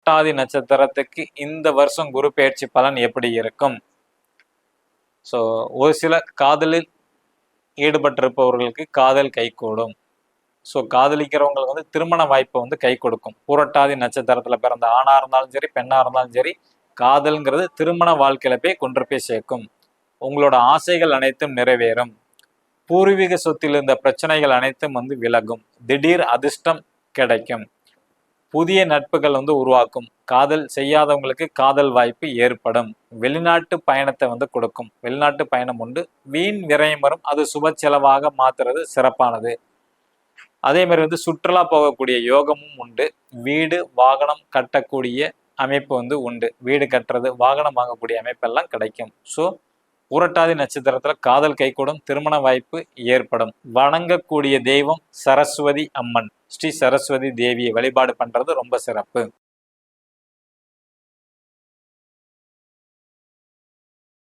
புரட்டாதி நட்சத்திரத்துக்கு இந்த வருஷம் குரு பெயர்ச்சி பலன் எப்படி இருக்கும்? ஸோ ஒரு சில காதலில் ஈடுபட்டிருப்பவர்களுக்கு காதல் கைகூடும். ஸோ காதலிக்கிறவங்களுக்கு வந்து திருமண வாய்ப்பை வந்து கை கொடுக்கும். புரட்டாதி நட்சத்திரத்துல பிறந்த ஆணா இருந்தாலும் சரி பெண்ணா இருந்தாலும் சரி, காதல்ங்கிறது திருமண வாழ்க்கையில போய் கொண்டு போய் சேர்க்கும். உங்களோட ஆசைகள் அனைத்தும் நிறைவேறும். பூர்வீக சொத்தில் இருந்த பிரச்சனைகள் அனைத்தும் வந்து விலகும். திடீர் அதிர்ஷ்டம் கிடைக்கும். புதிய நட்புகள் வந்து உருவாக்கும். காதல் செய்யாதவங்களுக்கு காதல் வாய்ப்பு ஏற்படும். வெளிநாட்டு பயணத்தை வந்து கொடுக்கும். வெளிநாட்டு பயணம் உண்டு. வீண் விரயம் வரும். அது சுப செலவாக மாத்துறது சிறப்பானது. அதே மாதிரி வந்து சுற்றுலா போகக்கூடிய யோகமும் உண்டு. வீடு வாகனம் கட்டக்கூடிய அமைப்பு வந்து உண்டு. வீடு கட்டுறது வாகனம் வாங்கக்கூடிய அமைப்பெல்லாம் கிடைக்கும். ஸோ புரட்டாதி நட்சத்திரத்துல காதல் கைகூடும். திருமண வாய்ப்பு ஏற்படும். வணங்கக்கூடிய தெய்வம் சரஸ்வதி அம்மன். ஸ்ரீ சரஸ்வதி தேவியை வழிபாடு பண்றது ரொம்ப சிறப்பு.